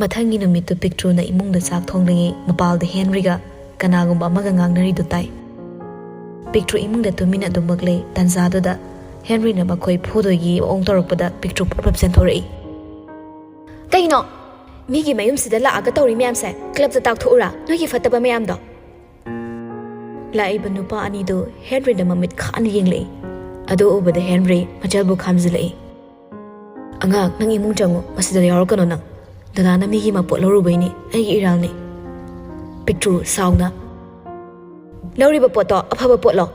ꯃꯊꯪꯒꯤ ꯅꯨꯃꯤꯠꯇꯨ ꯄꯤꯛꯇ꯭ꯔꯨꯅ ꯏꯃꯨꯡꯗ ꯆꯥꯛ ꯊꯣꯡꯂꯤꯉꯩ ꯃꯄꯥꯜꯗ ꯍꯦꯟꯔꯤꯒ ꯀꯅꯥꯒꯨꯝꯕ ꯑꯃꯒ ꯉꯥꯡꯅꯔꯤꯗꯨ ꯇꯥꯏ꯫ ꯄꯤꯛꯇ꯭ꯔꯨ ꯏꯃꯨꯡꯗ ꯇꯨꯃꯤꯟꯅ ꯑꯗꯨꯃꯛ ꯂꯩ꯫ ꯇꯥꯟꯖꯥꯗꯨꯗ ꯍꯦꯟꯔꯤꯅ ꯃꯈꯣꯏ ꯐꯨꯗꯣꯏꯒꯤ ꯃꯑꯣꯡ ꯇꯧꯔꯛꯄꯗ ꯄꯤꯛꯇ꯭ꯔꯨ ꯄ꯭ꯔꯞ ꯆꯦꯟꯊꯣꯔꯛꯏ꯫ ꯀꯩꯅꯣ ꯃꯤꯒꯤ ꯃꯌꯨꯝꯁꯤꯗ ꯂꯥꯛꯑꯒ ꯇꯧꯔꯤ ꯃꯌꯥꯝꯁꯦ ꯀ꯭ꯂꯕꯇ ꯇꯥꯛꯊꯣꯛꯎꯔꯥ ꯅꯣꯏꯒꯤ ꯐꯠꯇꯕ ꯃꯌꯥꯝꯗꯣ? ꯂꯥꯛꯏꯕ ꯅꯨꯄꯥ ꯑꯅꯤꯗꯨ ꯍꯦꯟꯔꯤꯗ ꯃꯃꯤꯠ ꯈꯥꯅ ꯌꯦꯡꯂꯛꯏ꯫ ꯑꯗꯨ ꯎꯕꯗ ꯍꯦꯟꯔꯤ ꯃꯆꯜꯕꯨ ꯈꯥꯝꯖꯤꯜꯂꯛꯏ꯫ ꯑꯉꯥꯡ, ꯅꯪ ꯏꯃꯨꯡ ꯆꯪꯉꯨ, ꯃꯁꯤꯗ ꯌꯥꯎꯔꯛꯀꯅꯣ ꯅꯪ꯫ ꯗꯗꯥꯅ ꯃꯤꯒꯤ ꯃꯄꯣꯠ ꯂꯧꯔꯨꯕꯩꯅꯤ, ꯑꯩꯒꯤ ꯏꯔꯥꯜꯅꯤ꯫ ꯄꯤꯛꯇ꯭ꯔꯨ ꯁꯥꯎꯅ, ꯂꯧꯔꯤꯕ ꯄꯣꯠꯇꯣ ꯑꯐꯕ ꯄꯣꯠꯂꯣ?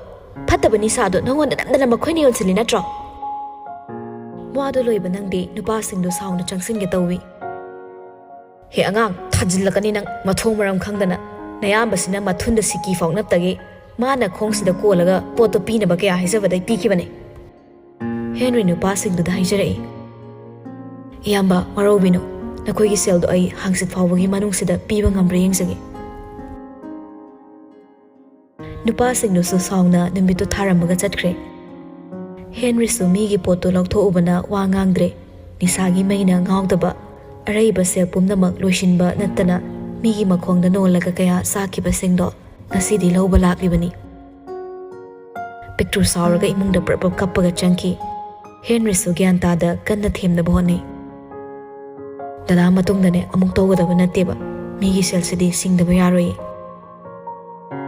ꯐꯠꯇꯕ ꯅꯤꯁꯥꯗꯣ ꯅꯉꯣꯟꯗ ꯅꯝꯗꯅ ꯃꯈꯣꯏꯅ ꯌꯣꯟꯁꯤꯜꯂꯤ ꯅꯠꯇ꯭ꯔꯣ? ꯋꯥꯗꯨ ꯂꯣꯏꯕ ꯅꯪꯗꯤ ꯅꯨꯄꯥꯁꯤꯡꯗꯨ ꯁꯥꯎꯅ ꯆꯪꯁꯤꯟꯒꯦ ꯇꯧꯏ꯫ ꯍꯦ ꯑꯉꯥꯡ, ꯊꯥꯖꯤꯜꯂꯛꯀꯅꯤ ꯅꯪ ꯃꯊꯣꯡ ꯃꯔꯝ ꯈꯪꯗꯅ꯫ ꯅꯌꯥꯝꯕꯁꯤꯅ ꯃꯊꯨꯟꯗ ꯁꯤꯀꯤ ꯐꯥꯎꯅꯞꯇꯒꯤ ꯃꯥꯅ ꯈꯣꯡꯁꯤꯗ ꯀꯣꯜꯂꯒ ꯄꯣꯠꯇꯣ ꯄꯤꯅꯕ ꯀꯌꯥ ꯍꯥꯏꯖꯕꯗꯩ ꯄꯤꯈꯤꯕꯅꯤ꯫ ꯍꯦꯟꯔꯤ ꯅꯨꯄꯥꯁꯤꯡꯗꯨꯗ ꯍꯥꯏꯖꯔꯛꯏ꯫ ꯏꯌꯥꯝꯕ, ꯋꯥꯔꯧꯕꯤꯅꯨ, ꯅꯈꯣꯏꯒꯤ ꯁꯦꯜꯗꯣ ꯑꯩ ꯍꯥꯡꯆꯤꯠ ꯐꯥꯎꯕꯒꯤ ꯃꯅꯨꯡꯁꯤꯗ ꯄꯤꯕ ꯉꯝꯕ꯭ꯔꯥ ꯌꯦꯡꯖꯒꯦ꯫ ꯅꯨꯄꯥꯁꯤꯡꯗꯨꯁꯨ ꯁꯥꯎꯅ ꯅꯨꯃꯤꯠꯇꯨ ꯊꯥꯔꯝꯃꯒ ꯆꯠꯈ꯭ꯔꯦ꯫ ꯍꯦꯟꯔꯤꯁꯨ ꯃꯤꯒꯤ ꯄꯣꯠꯇꯨ ꯂꯧꯊꯣꯛꯎꯕꯅ ꯋꯥ ꯉꯥꯡꯗ꯭ꯔꯦ꯫ ꯅꯤꯁꯥꯒꯤ ꯃꯩꯅ ꯉꯥꯎꯗꯕ, ꯑꯔꯩꯕ ꯁꯦꯜ ꯄꯨꯝꯅꯃꯛ ꯂꯣꯏꯁꯤꯟꯕ ꯅꯠꯇꯅ ꯃꯤꯒꯤ ꯃꯈꯣꯡꯗ ꯅꯣꯜꯂꯒ ꯀꯌꯥ ꯆꯥꯈꯤꯕꯁꯤꯡꯗꯣ ꯉꯁꯤꯗꯤ ꯂꯧꯕ ꯂꯥꯛꯂꯤꯕꯅꯤ꯫ ꯄꯤꯛꯇ꯭ꯔꯨ ꯁꯥꯎꯔꯒ ꯏꯃꯨꯡꯗ ꯄ꯭ꯔꯞ ꯀꯞꯄꯒ ꯆꯪꯈꯤ꯫ ꯍꯦꯟꯔꯤꯁꯨ ꯒ꯭ꯌꯥꯟ ꯇꯥꯗ ꯀꯟꯅ ꯊꯦꯝꯅꯕ ꯍꯣꯠꯅꯩ꯫ ꯗꯗꯥ ꯃꯇꯨꯡꯗꯅꯦ ꯑꯃꯨꯛ ꯇꯧꯒꯗꯕ ꯅꯠꯇꯦꯕ, ꯃꯤꯒꯤ ꯁꯦꯜꯁꯤꯗꯤ ꯁꯤꯡꯗꯕ ꯌꯥꯔꯣꯏꯌꯦ꯫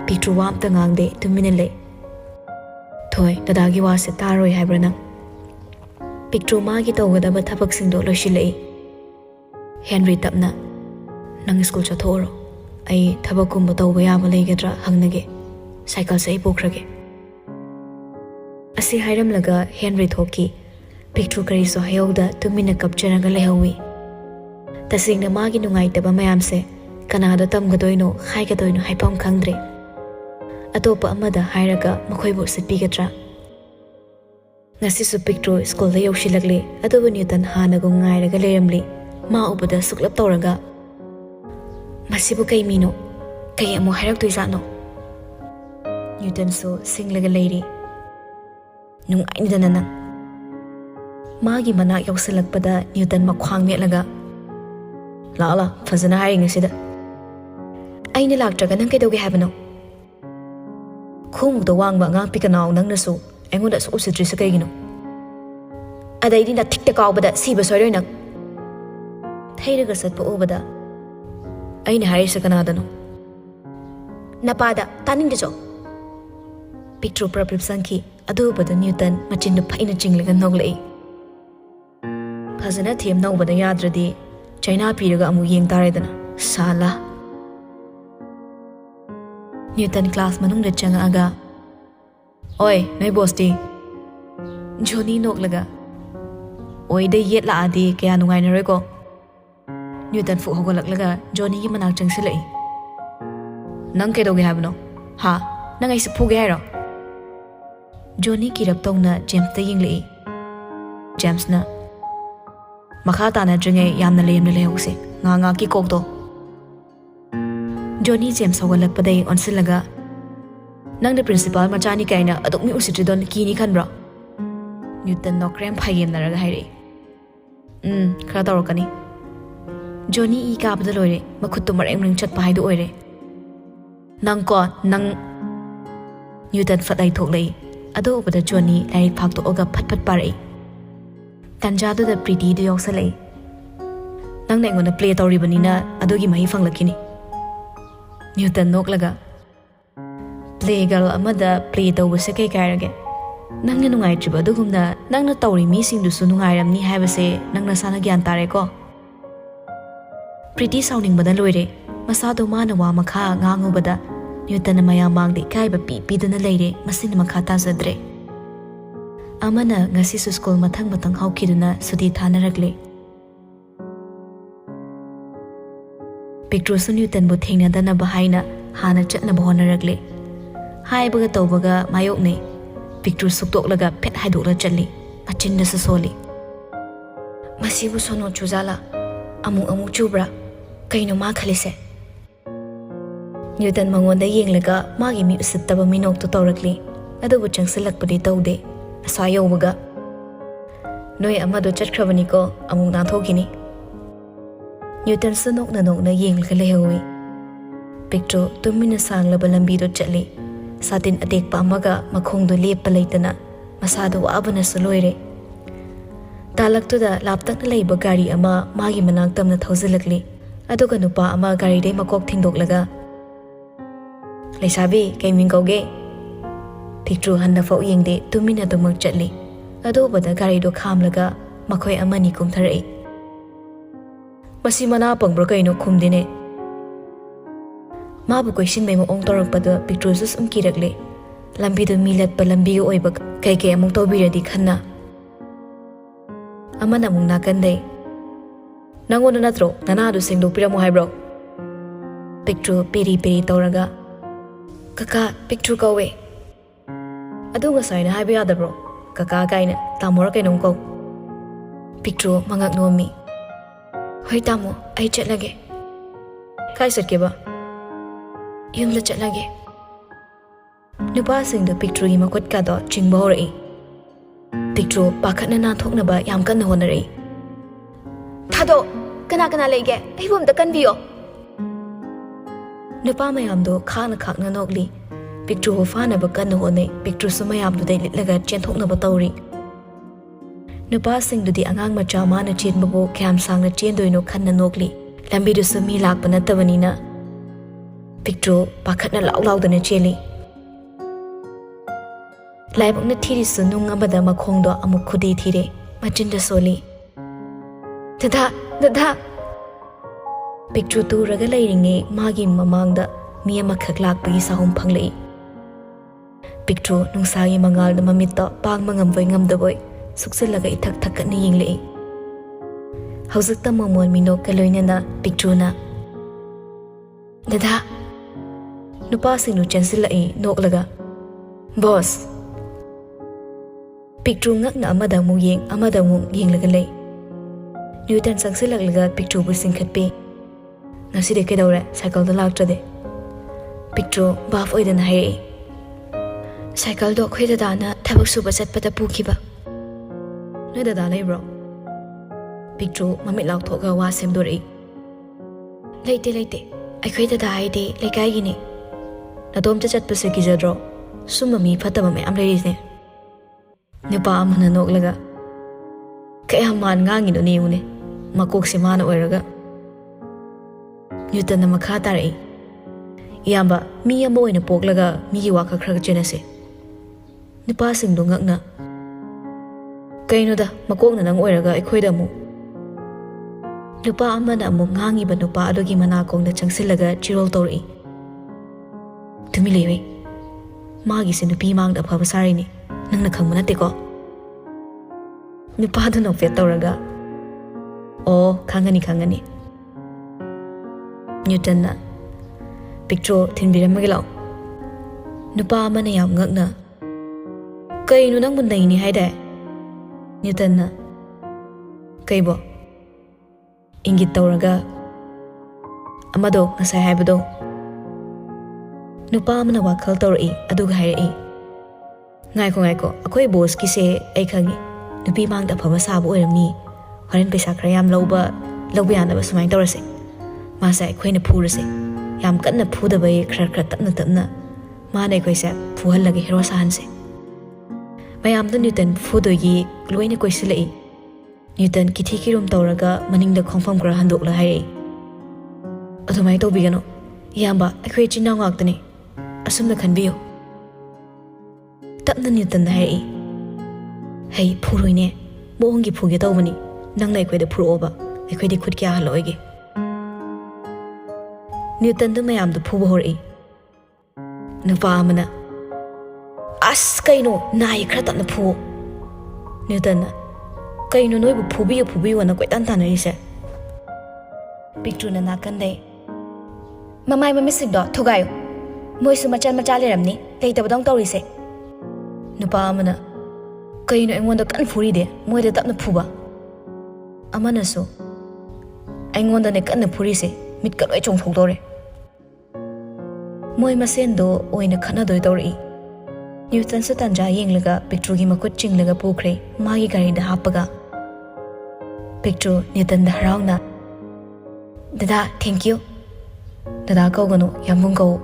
ꯄꯤꯛꯇ꯭ꯔꯨ ꯋꯥ ꯑꯝꯇ ꯉꯥꯡꯗꯦ, ꯇꯨꯃꯤꯟꯅ ꯂꯩ꯫ ꯊꯣꯏ, ꯗꯗꯥꯒꯤ ꯋꯥꯁꯦ ꯇꯥꯔꯣꯏ ꯍꯥꯏꯕ꯭ꯔꯥ ꯅꯪ? ꯄꯤꯛꯇ꯭ꯔꯨ ꯃꯥꯒꯤ ꯇꯧꯒꯗꯕ ꯊꯕꯛꯁꯤꯡꯗꯣ ꯂꯣꯏꯁꯤꯜꯂꯛꯏ꯫ ꯍꯦꯟꯔꯤ ꯇꯞꯅ, ꯅꯪ ꯁ꯭ꯀꯨꯜ ꯆꯠꯊꯣꯛꯎꯔꯣ, ꯑꯩ ꯊꯕꯛꯀꯨꯝꯕ ꯇꯧꯕ ꯌꯥꯕ ꯂꯩꯒꯗ꯭ꯔꯥ ꯍꯪꯅꯒꯦ, ꯁꯥꯏꯀꯜꯁꯦ ꯑꯩ ꯄꯨꯈ꯭ꯔꯒꯦ꯫ ꯑꯁꯤ ꯍꯥꯏꯔꯝꯂꯒ ꯍꯦꯟꯔꯤ ꯊꯣꯛꯈꯤ꯫ ꯄꯤꯛꯇ꯭ꯔꯨ ꯀꯔꯤꯁꯨ ꯍꯥꯏꯍꯧꯗ ꯇꯨꯃꯤꯟꯅ ꯀꯞꯆꯔꯒ ꯂꯩꯍꯧꯏ꯫ ꯇꯁꯦꯡꯅ ꯃꯥꯒꯤ ꯅꯨꯡꯉꯥꯏꯇꯕ ꯃꯌꯥꯝꯁꯦ ꯀꯅꯥꯗ ꯇꯝꯒꯗꯣꯏꯅꯣ ꯍꯥꯏꯒꯗꯣꯏꯅꯣ ꯍꯥꯏꯐꯝ ꯈꯪꯗ꯭ꯔꯦ꯫ ꯑꯇꯣꯞꯄ ꯑꯃꯗ ꯍꯥꯏꯔꯒ ꯃꯈꯣꯏꯕꯨ ꯎꯁꯤꯠꯄꯤꯒꯗ꯭ꯔꯥ? ꯉꯁꯤꯁꯨ ꯄꯤꯛꯇ꯭ꯔꯨ ꯁ꯭ꯀꯨꯜꯗ ꯌꯧꯁꯤꯜꯂꯛꯂꯤ꯫ ꯑꯗꯨꯕꯨ ꯅ꯭ꯌꯨꯇꯟ ꯍꯥꯟꯅꯒꯨꯝ ꯉꯥꯏꯔꯒ ꯂꯩꯔꯝꯂꯤ꯫ ꯃꯥ ꯎꯕꯗ ꯁꯨꯛꯂꯞ ꯇꯧꯔꯒ, ꯃꯁꯤꯕꯨ ꯀꯩ ꯃꯤꯅꯣ? ꯀꯩ ꯑꯃꯨꯛ ꯍꯥꯏꯔꯛꯇꯣꯏꯖꯥꯠꯅꯣ? ꯅ꯭ꯌꯨꯇꯟꯁꯨ ꯁꯤꯡꯂꯒ ꯂꯩꯔꯤ꯫ ꯅꯨꯡꯉꯥꯏꯅꯤꯗꯅ ꯅꯪ꯫ ꯃꯥꯒꯤ ꯃꯅꯥꯛ ꯌꯧꯁꯤꯜꯂꯛꯄꯗ ꯅ꯭ꯌꯨꯇꯟ ꯃꯈ꯭ꯋꯥꯡ ꯅꯦꯠꯂꯒ, ꯂꯥꯛꯑꯣ ꯐꯖꯅ ꯍꯥꯏꯔꯤꯉꯩꯁꯤꯗ꯫ ꯑꯩꯅ ꯂꯥꯛꯇ꯭ꯔꯒ ꯅꯪ ꯀꯩꯗꯧꯒꯦ ꯍꯥꯏꯕꯅꯣ? ꯈꯣꯡꯃꯨꯛꯇ ꯋꯥꯡꯕ ꯑꯉꯥꯡ ꯄꯤꯀꯅꯥꯎ ꯅꯪꯅꯁꯨ ꯑꯩꯉꯣꯟꯗ ꯑꯁꯨꯛ ꯎꯁꯤꯠꯇ꯭ꯔꯤꯁꯦ ꯀꯩꯒꯤꯅꯣ? ꯑꯗꯩꯗꯤ ꯅꯊꯤꯛꯇ ꯀꯥꯎꯕꯗ ꯁꯤꯕ ꯁꯣꯏꯔꯣꯏ ꯅꯪ꯫ ꯊꯩꯔꯒ ꯆꯠꯄ ꯎꯕꯗ, ꯑꯩꯅ ꯍꯥꯏꯔꯤꯁꯦ ꯀꯅꯥꯗꯅꯣ? ꯅꯄꯥꯗ, ꯇꯥꯅꯤꯡꯗꯦꯆꯣ꯫ ꯄꯤꯛꯇ꯭ꯔꯨ ꯄ꯭ꯔꯞ ꯆꯪꯈꯤ꯫ ꯑꯗꯨ ꯎꯕꯗ ꯅ꯭ꯌꯨꯇꯟ ꯃꯆꯤꯟꯗꯨ ꯐꯩꯅ ꯆꯤꯡꯂꯒ ꯅꯣꯛꯂꯛꯏ꯫ ꯐꯖꯅ ꯊꯦꯝ ꯅꯧꯕꯗ ꯌꯥꯗ꯭ꯔꯗꯤ ꯆꯩꯅꯥ ꯄꯤꯔꯒ ꯑꯃꯨꯛ ꯌꯦꯡ ꯇꯥꯔꯦꯗꯅ, ꯁꯥꯂꯥ꯫ ꯅ꯭ꯌꯨꯇꯟ ꯀ꯭ꯂꯥꯁ ꯃꯅꯨꯡꯗ ꯆꯪꯉꯛꯑꯒ, ꯑꯣꯏ ꯅꯣꯏ ꯕꯣꯁꯇꯤ? ꯖꯣꯅꯤ ꯅꯣꯛꯂꯒ, ꯑꯣꯏꯗ ꯌꯦꯠ ꯂꯥꯛꯑꯗꯤ ꯀꯌꯥ ꯅꯨꯡꯉꯥꯏꯅꯔꯣꯏꯀꯣ꯫ ꯅ꯭ꯌꯨꯇꯟ ꯐꯨꯛ ꯍꯧꯒꯠꯂꯛꯂꯒ ꯖꯣꯅꯤꯒꯤ ꯃꯅꯥꯛ ꯆꯪꯁꯤꯜꯂꯛꯏ꯫ ꯅꯪ ꯀꯩꯗꯧꯒꯦ ꯍꯥꯏꯕꯅꯣ? ꯍꯥ, ꯅꯪ ꯑꯩꯁꯦ ꯐꯨꯒꯦ ꯍꯥꯏꯔꯣ? ꯖꯣꯅꯤ ꯀꯤꯔꯞ ꯇꯧꯅ ꯖꯦꯝꯁꯇ ꯌꯦꯡꯂꯛꯏ꯫ ꯖꯦꯝꯁꯅ, ꯃꯈꯥ ꯇꯥꯅꯗ꯭ꯔꯤꯉꯩ ꯌꯥꯝꯅ ꯂꯦꯝꯅ ꯂꯩꯍꯧꯁꯦ, ꯉꯥꯛꯀꯤ ꯀꯣꯛꯇꯣ꯫ ꯖꯣꯅꯤ ꯖꯦꯝꯁ ꯍꯧꯒꯠꯂꯛꯄꯗꯩ ꯑꯣꯟꯁꯤꯜꯂꯒ, ꯅꯪꯅ ꯄ꯭ꯔꯤꯟꯁꯤꯄꯥꯜ ꯃꯆꯥꯅꯤ ꯀꯥꯏꯅ ꯑꯗꯨꯛ ꯃꯤ ꯎꯁꯤꯠꯇ꯭ꯔꯤꯗꯣ ꯀꯤꯅꯤ ꯈꯟꯕ꯭ꯔꯣ? ꯅ꯭ꯌꯨꯇꯟ ꯅꯣꯛꯈ꯭ꯔꯦꯝ ꯐꯥꯏꯌꯦꯝꯅꯔꯒ ꯍꯥꯏꯔꯛꯏ꯫ ꯈꯔ ꯇꯧꯔꯛꯀꯅꯤ꯫ ꯖꯣꯅꯤ ꯏ ꯀꯥꯕꯗ ꯂꯣꯏꯔꯦ, ꯃꯈꯨꯠꯇꯨ ꯃꯔꯦꯡ ꯃꯔꯦꯡ ꯆꯠꯄ ꯍꯥꯏꯗꯨ ꯑꯣꯏꯔꯦ꯫ ꯅꯪ ꯅ꯭ꯌꯨꯇꯟ ꯐꯠꯂꯩ ꯊꯣꯛꯂꯛꯏ꯫ ꯑꯗꯨ ꯎꯕꯗ ꯖꯣꯅꯤ ꯂꯥꯏꯔꯤꯛ ꯐꯥꯛꯇꯣꯛꯑꯒ ꯐꯠ ꯄꯥꯔꯛꯏ꯫ ꯇꯟꯖꯥꯗꯨꯗ ꯄ꯭ꯔꯤꯇꯤꯗꯨ ꯌꯥꯎꯁꯜꯂꯛꯏ꯫ ꯅꯪꯅ ꯑꯩꯉꯣꯟꯗ ꯄ꯭ꯂꯦ ꯇꯧꯔꯤꯕꯅꯤꯅ ꯑꯗꯨꯒꯤ ꯃꯍꯩ ꯐꯪꯂꯛꯈꯤꯅꯤ꯫ ꯅ꯭ꯌꯨꯇꯟ ꯅꯣꯛꯂꯒ, ꯄ꯭ꯂꯦ ꯒꯔꯜ ꯑꯃꯗ ꯄ꯭ꯂꯦ ꯇꯧꯕꯁꯦ ꯀꯩ ꯀꯥꯏꯔꯒꯦ? ꯅꯪꯅ ꯅꯨꯡꯉꯥꯏꯇ꯭ꯔꯤꯕ ꯑꯗꯨꯒꯨꯝꯅ ꯅꯪꯅ ꯇꯧꯔꯤ ꯃꯤꯁꯤꯡꯗꯨꯁꯨ ꯅꯨꯡꯉꯥꯏꯔꯝꯅꯤ ꯍꯥꯏꯕꯁꯦ ꯅꯪ ꯅꯁꯥꯅ ꯒ꯭ꯌꯥꯟ ꯇꯥꯔꯦꯀꯣ? ꯄ꯭ꯔꯤꯇꯤ ꯁꯥꯎꯅꯤꯡꯕꯗ ꯂꯣꯏꯔꯦ꯫ ꯃꯁꯥꯗꯣ ꯃꯥꯅ ꯋꯥ ꯃꯈꯥ ꯉꯥꯡꯉꯨꯕꯗ ꯅ꯭ꯌꯨꯇꯟꯅ ꯃꯌꯥꯝ ꯃꯥꯡꯗ ꯏꯀꯥꯏꯕ ꯄꯤꯗꯨꯅ ꯂꯩꯔꯦ꯫ ꯃꯁꯤꯅ ꯃꯈꯥ ꯇꯥꯖꯗ꯭ꯔꯦ꯫ ꯑꯃꯅ ꯉꯁꯤꯁꯨ ꯁ꯭ꯀꯨꯜ ꯃꯊꯪ ꯍꯧꯈꯤꯗꯨꯅ ꯁꯨꯇꯤ ꯊꯥꯅꯔꯛꯂꯦ꯫ ꯄꯤꯛꯇ꯭ꯔꯨꯁꯨ ꯅ꯭ꯌꯨꯇꯟꯕꯨ ꯊꯦꯡꯅꯗꯅꯕ ꯍꯥꯏꯅ ꯍꯥꯟꯅ ꯆꯠꯅꯕ ꯍꯣꯠꯅꯔꯛꯂꯦ꯫ ꯍꯥꯏꯕꯒ ꯇꯧꯕꯒ ꯃꯥꯌꯣꯛꯅꯩ꯫ ꯄꯤꯛꯇ꯭ꯔꯨ ꯁꯨꯛꯇꯣꯛꯂꯒ ꯐꯦꯠ ꯍꯥꯏꯗꯣꯛꯂ ꯆꯠꯂꯤ꯫ ꯃꯆꯤꯟꯗꯁꯨ ꯁꯣꯜꯂꯤ꯫ ꯃꯁꯤꯕꯨ ꯁꯣꯅꯣ ꯆꯨꯖꯥꯂꯥ? ꯑꯃꯨꯛ ꯆꯨꯕ꯭ꯔꯥ? ꯀꯩꯅꯣ ꯃꯥ ꯈꯜꯂꯤꯁꯦ? ꯅ꯭ꯌꯨꯇꯟ ꯃꯉꯣꯟꯗ ꯌꯦꯡꯂꯒ ꯃꯥꯒꯤ ꯃꯤ ꯎꯁꯤꯠꯇꯕ ꯃꯤꯅꯣꯛꯇꯨ ꯇꯧꯔꯛꯂꯤ꯫ ꯑꯗꯨꯕꯨ ꯆꯪꯁꯤꯜꯂꯛꯄꯗꯤ ꯇꯧꯗꯦ꯫ ꯑꯁ꯭ꯋꯥ ꯌꯧꯕꯒ, ꯅꯣꯏ ꯑꯃꯗꯣ ꯆꯠꯈ꯭ꯔꯕꯅꯤꯀꯣ, ꯑꯃꯨꯛ ꯅꯥꯟꯊꯣꯛꯈꯤꯅꯤ꯫ न्यूटन नोकना येंगलगा लेहौई पिक्ट्रो तुमिना सांगलबा लंबीदो चली सातिन अटेकपा अमगा मखोंदो लेप्पा लेतना मसादो वाबनासु लोइरे तालक्तुदा लापतक्ना लेबा गाड़ी अमा मागी मनाक तमना थौजिलकली अदुगा नुपा अमा गाड़ीदे मकोक थिंदोकलगा लेसाबी कैमिंग कौगे पिक्ट्रो हन्ना फौ येंगदे तुमिना दुमक चली अदोबदा गाड़ीदो खामलगा मखोय अमनी कुमथरई मसी मना पंग्रो कैनो खुमदिने माबु क्वेश्चन में मओंग तौरकपदो पिक्ट्रोसु सुम किरकले लंबीदो मिलतपा लंबी ओइबा कैके अमुक तौबिरदि खन्ना अमना मुंग नाकंदे नंगोन नत्रो ननादु सेंदोपिरमु हाइब्रो पिक्ट्रो पेरी पेरी तौरगा कका पिक्ट्रो कौवे अदु ngसाइना हाइबा यादब्रो कका गाइना तामोर कैनों कौ पिक्ट्रो मंगक नोमी होय तामो आई चलगे काय सटकेबा युमदा चलगे नुपासिंदो पिक्ट्रोगी मखुटकादो चिंबा होरई पिक्ट्रो पाखटना नाथोकनबा याम कन्ना होनरई थादो कना कना लेगे अइबोमदा कनबियो नुपा मयामदो खाना खाना नोकली पिक्ट्रो फानबा कन्ना होने पिक्ट्रो सुमयामदुदै लिटलगा चेंथोकनबा तौरी नुपासिंदुदी आंगांग मचा माना चेनबबो क्याम सांगना चेंदोइनो खन्ना नोकली लंबीदुसु मी लाकपा नत्तबनिना पिक्ट्रो पाखटना लाउलाउदना चेली लाइबकना थीरिसु नुंग अमदा मखोंदो अमुक खुदी थीरे मचिंदा सोली ददा ददा पिक्ट्रो तुरगा लेरिंगे मागी ममांगदा मी अमखक लाकपगी साहुम फंगलई पिक्ट्रो नुंसागी मंगालदा ममित्तो पांग मंगमबोय ngamdaboy सुक्सलगा इथक थकना यिंगलई हौजक्ता ममोन मिनोक लोइनना पिक्ट्रोना ददा नुपासिंगनु चेंसिलई नोकलगा बॉस पिक्ट्रो ngakna amada mu yenglaga lei Newton संगसिलगलगा पिक्ट्रो बु सिंखतपे ngasi ke daure cycle da laktrade पिक्ट्रो बाफ ओइदना हाय साइकिल दो खोइदा दाना थबक सुबा चटपदा पुखिबा नोइ दादा लेब्रो पिक्ट्रो ममित लाउथोगा वा सेमदोरई लेते अखोइ दादा हाइदे लेकाइगिने नदोम चटपसे किजद्रो सुममी फतबा मैम लेरिने नुपा अमना नोकलगा कया मान ngangiनो नेउने मकोक से मान ओइरगा न्यूटन मखा तारई याबा मी अमा ओइना पोकलगा मीगी वाखा खरग चेनसे नुपा सिंगदो ngakna कइनोदा मकोकना नंग ओइरगा अखोइदा मु नुपा अमना अमु ngangiba नुपा अदोगी मनाकोंदा चंगसिलगा चिरोल तौरई तुमि लेवे मागी से नुपी मांगदा फबा सारिनी नंगना खंगबा नतेको नुपादो नोफे तौरगा ओ खांगनी न्यूटन पिक्ट्रो थिनबिरमगे लाओ नुपा अमना याम ngakna कइनो नंग बुनदैनी हाइदे न्यूटन कइबो इंगित तौरगा अमदो ngasai हाइबदो नुपा अमना वाखल तौरई अदुगा हाइरई ngaiko अखोइ बोस किसे ai khangi नुपी मांगदा फबा साबो ओइरमनी हरेन पैसा खरा याम लौबा यानबा सुमाइन तौरसे मासे अखोइना फुरसे याम कन्ना फुदबई खरा तपना माने अखोइसे फुहलगे हेरो साहनसे मयामदो न्यूटन फुदोगी लोइना कोइसिलई न्यूटन किथि किरोम तौरगा मनिंगदा खोंफम खरा हंदोकला हाइरई अदुमाइ तौबिगनो यामबा अखोइ चिनाव ngakतने असुमना खनबियो तपना न्यूटन हाइरई hey फुरुइने मोंगी फुगे तौबनी नंगना अखोइदा फुरोबा अखोइदि खुद क्या हलोइगे न्यूटन दो मयामदो फुबा होरई नुपा अमना अस कइनो नाइ खरा तपना फुओ न्यूटन कइनो नोइबु फुबियो ना कोइतान तानरिसे पिक्ट्रोना नाकंदे ममाइ ममिसिंदो थुगायो मोइसु मचा लेरमनी लेइतबदों तौरिसे नुपा अमना कइनो एंगोंदा कन फुरीदे मोइदा तपना फुबा अमनासो एंगोंदाने कन फुरीसे मिटका लोइ चोंथोकदोरे मोइ मसेंदो ओइना खनादोय तौरई न्यूटन से तंजा येंगलगा पिक्ट्रोगी मखुत चिंगलगा पुखरे मागी गारीदा हापगा पिक्ट्रो न्यूटन दा हराउना Dada, thank you. Dada kauganu, yambung kau.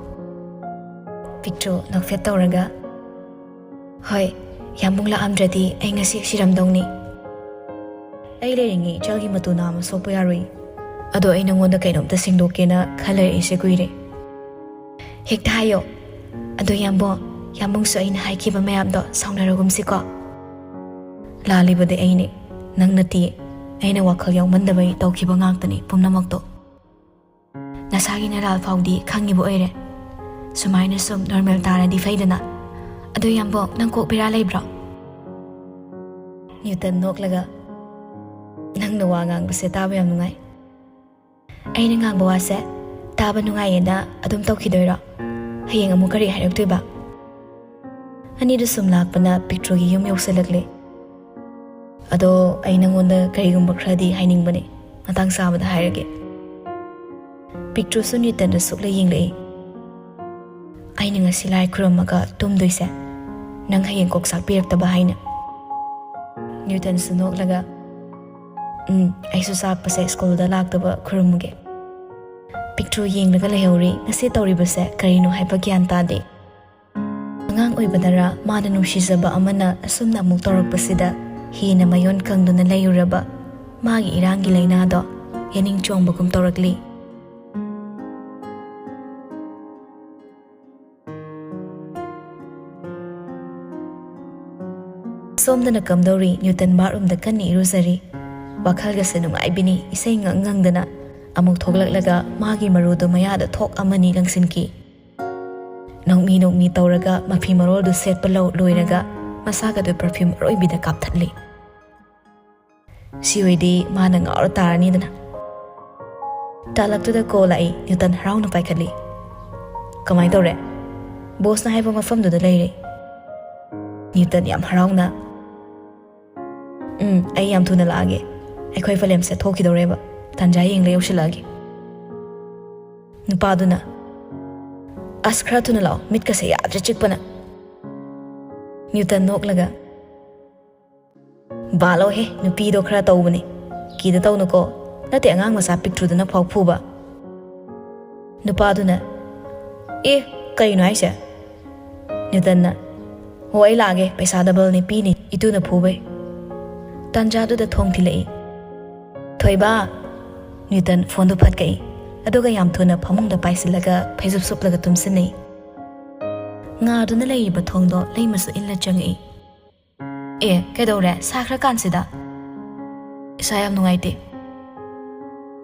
Picture nakfet tauraga. Hoi, yambung la amdradi ay ngasi siramdongni. Ay leiringi jalgi matu nama sopo yarui. Ado ay nangonda kainomta singdokena khalar ise kuire. Hekta hayo. Ado yambung so ayna haikiba mayamdo saunaragumsiko. Lalibade ayni, nang nati, ayna wakal yaumandabay tawkiba ngagtani pumnamakto. Nasagi naral faudi kangibo oire. Sumayna sum normal tara di faydana. Ado yambong nang kokpira laybro. Newton noklaga. Nang nawa ngang base taba yam nungay. Ayna ngang bawase, taba nungay na adum tawkidoyro. Hayang amu kari hayragtuiba. Ani da sum lakpana picture gi yum yoksalagli. Ado ay nangonda karigumba kradi hainingbani. Matang sabada hayrage. Picture sun Newton da sukla yinglai. Ay nga silay kuramaga tumdoyse. Nang hayang koksak piraktaba hayna. Newton sunok laga. Ay susak pa sa school da laktaba kurumuge. Picture yinglaga lahawri ngasi tawribase karino haipagyan tadi. Ngang oibadara mana nungsisaba amana asumna amuk tawragpasida hina mayon kangdo na layuraba magi irangi laynado yaning chongbagum tawragli. Somdana kamdawri Newton barum da kanni iruzari. Wakhalga sa nungaibini isay ngang-ngangdana amuk thoglaglaga magi marudo mayada thok amani langsinki. Nongmi tawraga mafi marol do set palaw loiraga masaga do perfume roibida kapthatli. Siyoidi mana ngaur tarani dana. Talaktuda ko lai Newton haraw na paikali. Kamay tawre? Boss na haiba mafam do da layri. Newton yam haraw na. Ay yam tuna laage. Ay koy falem se thoki do reba. Tanja ying layo silagi. Nupado na. Askra tuna lao mit ka se yadra chikpa na. Newton nok laga. Balo he nupido khara tawbani. Kida taw nuko. Nati angang masa picture na phawphuba. Nupado na. Kayo na ay siya. Newton na. Ho ay lage paisa double ni pini itu na phubay. Tanjado da thong thilai. Thoiba. Newton phone do phat kai. Aduga yam thuna phamung da paisilaga phaizup suplaga tumsinai. Nga do na laiba thong do laimasu illa changai. Kaidore sakra kansida. Isayam nungaite.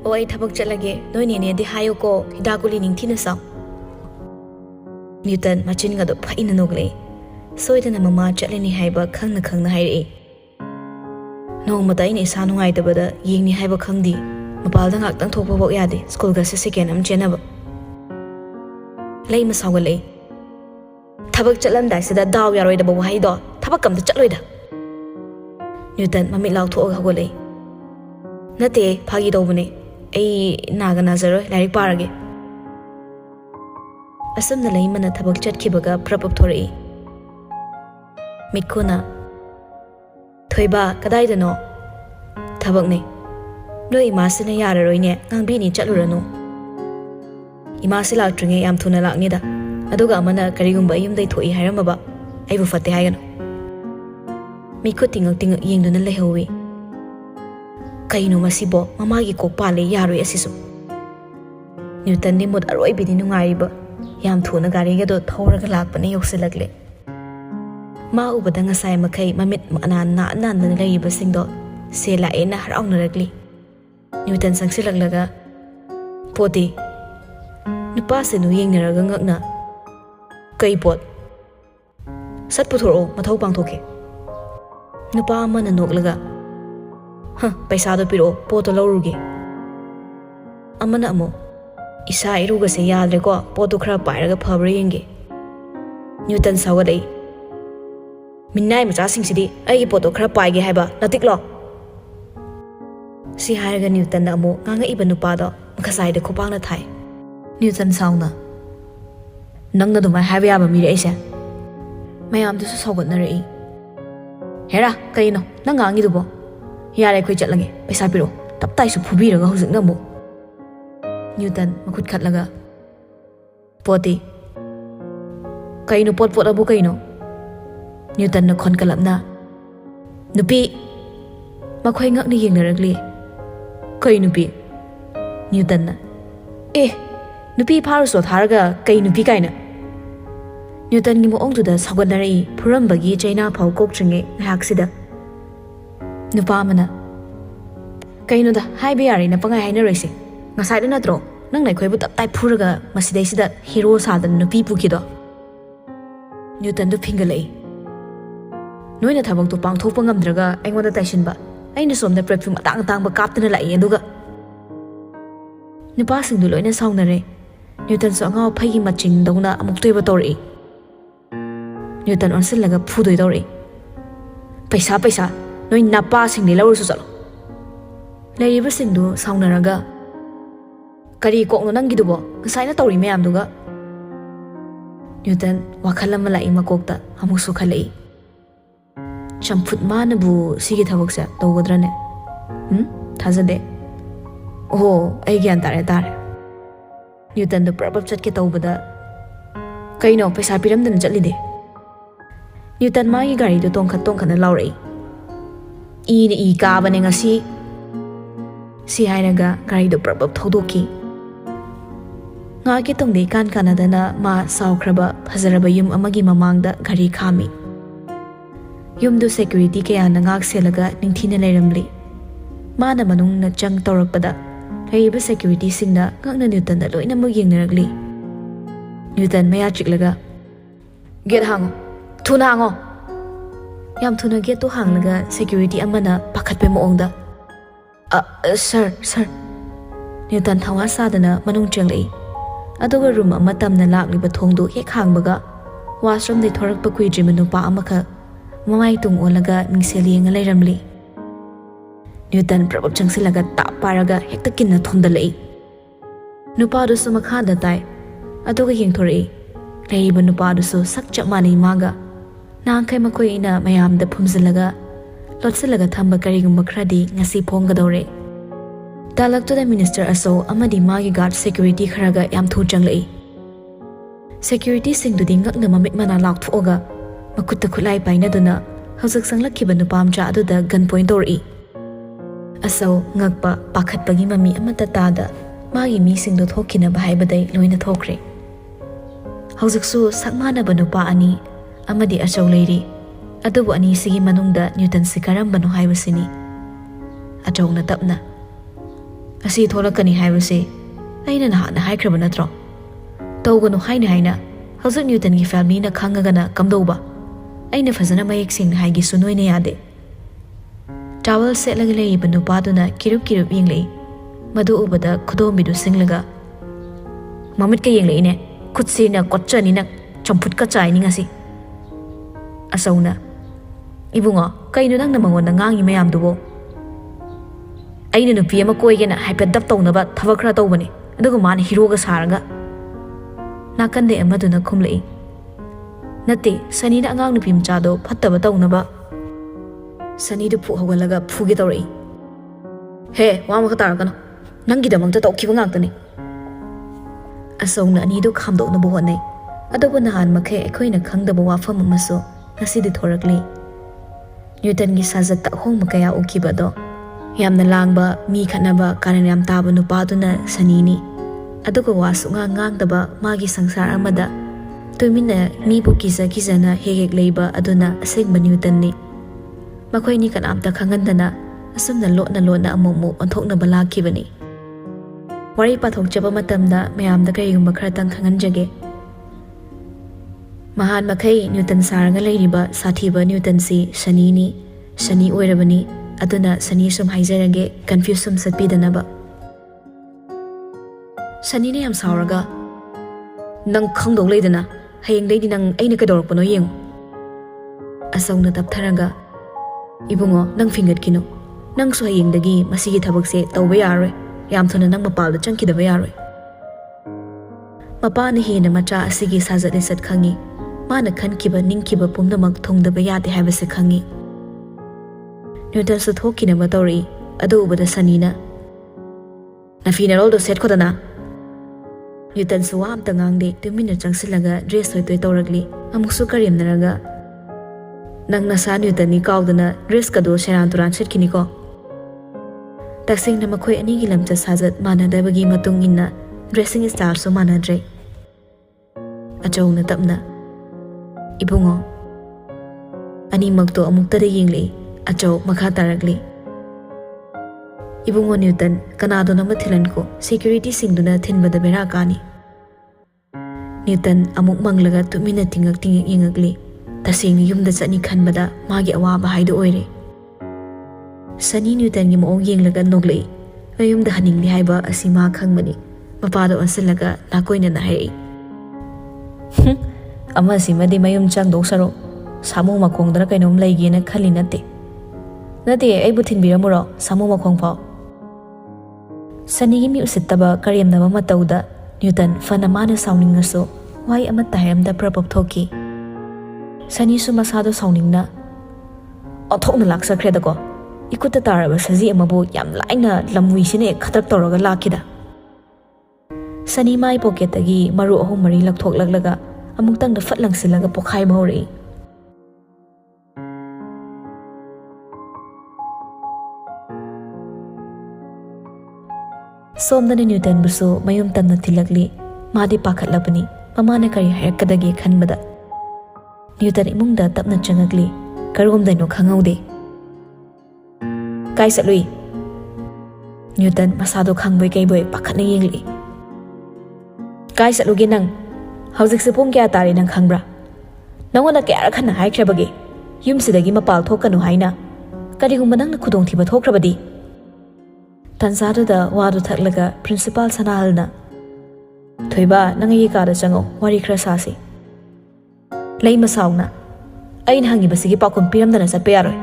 O ay thabak chalage noi ne di hayo ko hidakuli ningthina saw. Newton machin ga do phaina noglei. Soidana mama chatleni haiba khangna hairi. Nongmata ina isa nungaitaba yingni haiba khangdi mapalda ngaktang thokpa bok yade school ga se second am chenaba lei ma sawgalei thabak chatlandai sida daw yaroi da bawai do thabak kam da chatloi da. Newton mami law tho ga golei nate phagi do bune ai naga nazaroi larik parage asam na lei mana thabak chatkibaga prapap thorai mikuna Thoiba kadai da no thabak ne noi imasina yararoi ne ngangbi ni chatluranu imasila tringe yam thuna lakni da aduga amana karigumba yumdai thoi hairamaba aibu fatte haigano mikuting yengduna lehawi kaino masibo mamagi kokpale yaroi asisu Newton ni mod aroi bidi nungaiba yam thuna gariga do thoraga lakpane yokselagle ma ubada ngasai makai mamit na laiba singdo se la ena harawnaragli Newton sangsilaglaga poti nupa se nu yengnaraga ngakna kai pot sat puthoro mathau pangthoke nupa amana noklaga paisa do piro poto lauruge amana amo isa iruga se yadre ko poto khara pairaga phabra yenge Newton sawadai Minai macha singsidi ai poto khara paige haiba natiklo si haiga Newton da mo nganga iba nupa do makasai de khopang na thai Newton sauna nangna dumai haiba ya ba mi reise mayam du su sogot na rei hera kaino nang ngangi dubo yare khoi chatlage paisa piro taptai su phubiraga hojik na mo Newton मखुद खटलगा पोती कईनो पोट पोट अबु कईनो Newton न खोन कलपना नुपी मखोई ngakni yengnaragli कई नुपी न्यूटन न ए नुपी फारुसो थारगा कई नुपी काइना न्यूटन गी मोंगदुदा सागनरई फुरमबगी चाइना फाउ कोकच्रिंगे ngahakсida नुपा मना कईनोदा हाइबे यारे न पंगाई हाइनरइसे ngasai na tro nang nai khoi bu tap tai phuraga masidai sida hero sadan nupi pukido Newton du phingalei noina thabak tu pangthok pa ngamdraga aingoda taisin ba aina somda perfume atang atang ba kaptana lai aduga nupa sing du loina saunare Newton so ngau phai maching dongna amuk toiba tori Newton onsil laga phudoi tori paisa paisa noi napa sing ni lawru su chalo leiriba sing du saunaraga kari kokno nangidubo ngasai na tori mayam duga Newton wakhala malai makokta amusu khalai champut manabu sigi thabakse tawgodrane thazade oh ai gyan tare Newton do probab chat ke tawbada kaino paisa piram dan chalide Newton ma gi gari do tongkhat na laurai I ni I ka bane ngasi si hainaga gari do probab thodoki nga ki tongde kan kanadana ma saukraba phazaraba yum amagi mamangda gari khami yum do security kaya na ngak selaga ningthina leiramli mana manung na chang torakpada leiba security singna ngakna Newton da loina mo yengnaragli Newton maya chiklaga get hango thuna hango yam thuna get to hanglaga security amana pakhatpe moongda sir Newton thawa sadana manung changlei aduga room ama tamna lakliba thongdu hek hangbaga washroom dei thorakpa kuidri manupa amakha mamai tung olaga mingseli nga leiramli Newton probab changsilaga ta paraga hekta kinna thondalei nupa du su makha da tai aduga yengthori leiba nupa du su sak chap mani maga nangkai makoi ina mayam da phumzilaga lotsilaga thamba karigumba khradi ngasi phonggadore Talak to the minister aso amadi magi guard security kharaga yam thu changlei security sing du dingak na mamit mana lak thuoga makutta khulai paina duna hojak sanglakhiba nupam cha adu da gun point ori aso ngakpa pakhat pagi mami amata ta da magi mi sing du thokina bahai badai loina thokre hojak su sakmana banupa ani amadi achaw leiri adu ani sigi manungda Newton sikaram banu haibasini achaw na tapna asi tholakani haibase aina na haikraba natro tawganu haina hojak Newton gi family na khangaga na kamdouba aina fazana mayek sing haigi sunoi ne yade towel set laga lei banu paduna kirup yenglei madu ubada khudom bidu singlaga mamit ka yenglei ne khutsi na kotchani na champut ka chai ni ngasi asauna ibunga kainu nang na mangon na ngangi mayam dubo aina nupi ama koigena haipet dap tawnaba thabak khra tawbani aduga man hero ga saraga nakande amaduna khumlei nate sani na angang nupi mchado phattaba tawnaba sani du phu hogalaga phuge tawrei he wama ka tarakano nangi damangta tawkhiba ngantani asongna ani du khamdo na bohonai aduba nahan makhe ekhoina khangdaba wafam amaso ngasidi thorakli Newton gi sajak ta hong makaya ukibado yamna langba mi khanaba karan yam taba nupaduna sanini aduga wasu ngangdaba magi sangsar amada tumina mi bu kizana hegek leiba aduna asengba Newton ni makhoi ni kanamta khangandana asumna lona amomu onthokna balakibani wari pathok chaba matamda mayamda kaigumba khratang khanganjage mahan makhai Newton saranga leiriba sathiba Newton si sani oirabani aduna sani sum haizarage confusum satpidanaba sani ne yam sauraga nang khangdong leidana hayeng leidi nang aina kadorpano yeng asongna taptharaga ibungo nang fingat kino nang so hayeng dagi masigi thabakse tawba yaroi yam thona nang mapalda changkidaba yaroi mapana hina macha asigi sajade sat khangi mana khankiba ningkiba pumdamak thongdaba yade haibase khangi Newton su thokina matawri adu ubada sanina nafina roldo set khodana ꯅ꯭ꯌꯨꯇꯟꯁꯨ ꯋꯥ ꯑꯝꯇ ꯉꯥꯡꯗꯦ ꯇꯨꯃꯤꯟꯅ ꯆꯪꯁꯤꯜꯂꯒ dress ꯍꯣꯏꯇꯣꯏ ꯇꯧꯔꯛꯂꯤ ꯑꯃꯨꯛꯁꯨ ꯀꯔꯦꯝꯅꯔꯒ ꯅꯪ ꯅꯁꯥ ꯅ꯭ꯌꯨꯇꯟꯅꯤ ꯀꯥꯎꯗꯅ ꯗ꯭ꯔꯦꯁꯀꯗꯣ ꯁꯦꯔꯥꯟ ꯇꯨꯔꯥꯟ ꯁꯦꯠꯈꯤꯅꯤꯀꯣ ꯇꯁꯦꯡꯅ ꯃꯈꯣꯏ ꯑꯅꯤꯒꯤ ꯂꯝꯆꯠ ꯁꯥꯖꯠ ꯃꯥꯟꯅꯗꯕꯒꯤ ꯃꯇꯨꯡ ꯏꯟꯅ ꯗ꯭ꯔꯦꯁꯤꯡ ꯁ꯭ꯇꯥꯏꯜꯁꯨ ꯃꯥꯟꯅꯗ꯭ꯔꯦ ꯑꯆꯧꯅ ꯇꯞꯅ ꯏꯕꯨꯡꯉꯣ ꯑꯅꯤꯃꯛꯇꯣ ꯑꯃꯨꯛꯇꯗ ꯌꯦꯡꯂꯛꯏ ꯑꯆꯧ ꯃꯈꯥ ꯇꯥꯔꯛꯂꯤ ꯏꯕꯨꯡꯉꯣ ꯅ꯭ꯌꯨꯇꯟ ꯀꯅꯥꯗꯣꯅꯣꯃ ꯊꯤꯜꯍꯟꯈꯣ ꯁꯦꯀ꯭ꯌꯨꯔꯤꯇꯤꯁꯤꯡꯗꯨꯅ ꯊꯤꯟꯕꯗ ꯕꯦꯔꯥ ꯀꯥꯅꯤ ꯅ꯭ꯌꯨꯇꯟ ꯑꯃꯨꯛ ꯃꯪꯂꯒ ꯇꯨꯃꯤꯟꯅ ꯇꯤꯡꯉꯛ ꯌꯦꯡꯉꯛꯂꯤ ꯇꯁꯦꯡꯅ ꯌꯨꯝꯗ ꯆꯠꯅꯤ ꯈꯟꯕꯗ ꯃꯥꯒꯤ ꯑꯋꯥꯕ ꯍꯥꯏꯗꯨ ꯑꯣꯏꯔꯦ ꯁꯅꯤ ꯅ꯭ꯌꯨꯇꯟꯒꯤ ꯃꯑꯣꯡ ꯌꯦꯡꯂꯒ ꯅꯣꯛꯂꯛꯏ ꯃꯌꯨꯝꯗ ꯍꯟꯅꯤꯡꯂꯤ ꯍꯥꯏꯕ ꯑꯁꯤ ꯃꯥ ꯈꯪꯕꯅꯤ ꯃꯄꯥꯗ ꯑꯣꯟꯁꯤꯜꯂꯒ ꯅꯥꯀꯣꯏꯅꯅ ꯍꯥꯏꯔꯛꯏ ꯑꯃꯁꯤꯃꯗꯤ ꯃꯌꯨꯝ ꯆꯪꯗꯧ ꯁꯔꯨꯛ ꯁꯥꯃꯨ ꯃꯈꯣꯡꯗꯅ ꯀꯩꯅꯣꯝ ꯂꯩꯒꯦꯅ ꯈꯜꯂꯤ ꯅꯠꯇꯦ ꯑꯩꯕꯨ ꯊꯤꯟꯕꯤꯔꯝꯃꯨꯔꯣ ꯁꯥꯃꯨ ꯃꯈꯣꯡ ꯐꯥꯎ ꯁꯅꯤꯒꯤ ꯃꯤ ꯎꯁꯤꯠꯇꯕ ꯀꯔꯦꯝꯅꯕ ꯃꯇꯧꯗ ꯅ꯭ꯌꯨꯇꯟ ꯐꯅ ꯃꯥꯅ ꯁꯥꯎꯅꯤꯡꯉꯁꯨ ꯋꯥꯍꯩ ꯑꯃꯠꯇ ꯍꯥꯏꯔꯝꯗ ꯄ꯭ꯔꯄꯞ ꯊꯣꯛꯈꯤ ꯁꯅꯤꯁꯨ ꯃꯁꯥꯗꯣ ꯁꯥꯎꯅꯤꯡꯅ ꯑꯣꯟꯊꯣꯛꯅ ꯂꯥꯛꯆꯈ꯭ꯔꯦꯗꯀꯣ ꯏꯀꯨꯠꯇ ꯇꯥꯔꯕ ꯁꯖꯤ ꯑꯃꯕꯨ ꯌꯥꯝ ꯂꯥꯏꯅ ꯂꯝꯋꯤꯁꯤꯅ ꯈꯗ꯭ꯔꯛ ꯇꯧꯔꯒ ꯂꯥꯛꯈꯤꯗ ꯁꯅꯤ ꯃꯥꯏ ꯄꯣꯀꯦꯠꯇꯒꯤ ꯃꯔꯨ 3-4 ꯂꯧꯊꯣꯛꯂꯛꯂꯒ ꯑꯃꯨꯛꯇꯪꯗ ꯐꯠ ꯂꯪꯁꯤꯜꯂꯒ ꯄꯣꯈꯥꯏꯕ ꯍꯧꯔꯛꯏ ꯁꯣꯝꯗꯅ ꯅ꯭ꯌꯨꯇꯟꯕꯨꯁꯨ ꯃꯌꯨꯝ ꯇꯝꯅ ꯊꯤꯜꯂꯛꯂꯤ ꯃꯥꯗꯤ ꯄꯥꯈꯠꯂꯕꯅꯤ ꯃꯃꯥꯅ ꯀꯔꯤ ꯍꯥꯏꯔꯛꯀꯗꯒꯦ ꯈꯟꯕꯗ ꯅ꯭ꯌꯨꯇꯟ ꯏꯃꯨꯡꯗ ꯇꯞꯅ ꯆꯪꯉꯛꯂꯤ ꯀꯔꯣꯝꯗꯩꯅꯣ ꯈꯪꯍꯧꯗꯦ ꯀꯥꯏ ꯆꯠꯂꯨꯏ ꯅ꯭ꯌꯨꯇꯟ ꯃꯁꯥꯗꯣ ꯈꯪꯕꯣꯏ ꯀꯩꯕꯣꯏ ꯄꯥꯈꯠꯅ ꯌꯦꯡꯂꯛꯏ ꯀꯥꯏ ꯆꯠꯂꯨꯒꯦ ꯅꯪ ꯍꯧꯖꯤꯛꯁꯦ ꯄꯨꯡ ꯀꯌꯥ ꯇꯥꯔꯦ ꯅꯪ ꯈꯪꯕ꯭ꯔꯥ ꯅꯪꯉꯣꯟꯗ ꯀꯌꯥꯔꯛ ꯍꯟꯅ ꯍꯥꯏꯈ꯭ꯔꯕꯒꯦ ꯌꯨꯝꯁꯤꯗꯒꯤ ꯃꯄꯥꯜ ꯊꯣꯛꯀꯅꯨ ꯍꯥꯏꯅ ꯀꯔꯤꯒꯨꯝꯕ ꯅꯪꯅ ꯈꯨꯗꯣꯡꯊꯤꯕ ꯊꯣꯛꯈ꯭ꯔꯕꯗꯤ ꯇꯟꯖꯥꯗꯨꯗ ꯋꯥꯗꯨ ꯊꯛꯂꯒ ꯄ꯭ꯔꯤꯟꯁꯤꯄꯥꯜ ꯁꯅꯥꯍꯜꯅ ꯊꯣꯏꯕ ꯅꯪ ꯑꯩꯒꯤ ꯀꯥꯗ ꯆꯪꯉꯣ ꯋꯥꯔꯤ ꯈꯔ ꯁꯥꯁꯤ ꯂꯩꯃ ꯁꯥꯎꯅ ꯑꯩꯅ ꯍꯪꯉꯤꯕꯁꯤꯒꯤ ꯄꯥꯎꯈꯨꯝ ꯄꯤꯔꯝꯗꯅ ꯆꯠꯄ ꯌꯥꯔꯣꯏ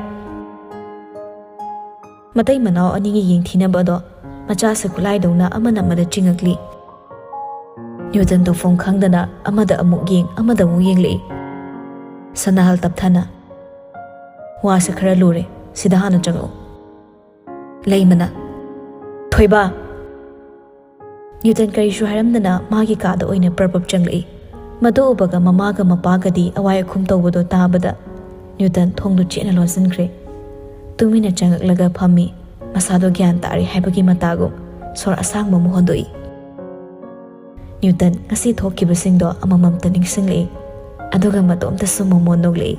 ꯃꯇꯩ ꯃꯅꯥꯎ ꯑꯅꯤꯒꯤ ꯌꯦꯡꯊꯤꯅꯕꯗꯣ ꯃꯆꯥꯁꯦ ꯈꯨꯠꯂꯥꯏꯗꯧꯅ ꯑꯃꯅ ꯑꯃꯗ ꯆꯤꯡꯉꯛꯂꯤ ꯅ꯭ꯌꯨꯇꯟ ꯇꯧꯐꯝ ꯈꯪꯗꯅ ꯑꯃꯗ ꯑꯃꯨꯛ ꯌꯦꯡ ꯑꯃꯗ ꯑꯃꯨꯛ ꯌꯦꯡꯂꯛꯏ ꯁꯅꯥꯍꯜ ꯇꯞꯊꯅ ꯋꯥꯁꯦ ꯈꯔ ꯂꯨꯔꯦ ꯁꯤꯗ ꯍꯥꯟꯅ ꯆꯪꯉꯛꯎ ꯂꯩꯃꯅ ꯊꯣꯏꯕ ꯅ꯭ꯌꯨꯇꯟ ꯀꯔꯤꯁꯨ ꯍꯥꯏꯔꯝꯗꯅ ꯃꯥꯒꯤ ꯀꯥꯗ ꯑꯣꯏꯅ ꯄ꯭ꯔꯄꯞ ꯆꯪꯂꯛꯏ ꯃꯗꯨ ꯎꯕꯒ ꯃꯃꯥꯒ ꯃꯄꯥꯒꯗꯤ ꯑꯋꯥꯏ ꯑꯈꯨꯝ ꯇꯧꯕꯗꯣ ꯇꯥꯕꯗ ꯅ꯭ꯌꯨꯇꯟ ꯊꯣꯡꯗꯨ ꯆꯦꯠꯅ ꯂꯣꯟꯁꯤꯟꯈ꯭ꯔꯦ ꯇꯨꯃꯤꯟꯅ ꯆꯪꯉꯛꯂꯒ ꯐꯝꯃꯤ ꯃꯁꯥꯗꯣ ꯒ꯭ꯌꯥꯟ ꯇꯥꯔꯦ ꯍꯥꯏꯕꯒꯤ ꯃꯇꯥꯒꯨꯝ ꯁꯣꯔ ꯑꯁꯥꯡꯕ ꯑꯃ ꯍꯣꯟꯗꯣꯛꯏ ꯅ꯭ꯌꯨꯇꯟ ꯉꯁꯤ ꯊꯣꯛꯈꯤꯕꯁꯤꯡꯗꯣ ꯑꯃꯃꯝꯇ ꯅꯤꯡꯁꯤꯡꯂꯛꯏ ꯑꯗꯨꯒ ꯃꯇꯣꯝꯇꯁꯨ ꯃꯃꯣꯟ ꯅꯣꯛꯂꯛꯏ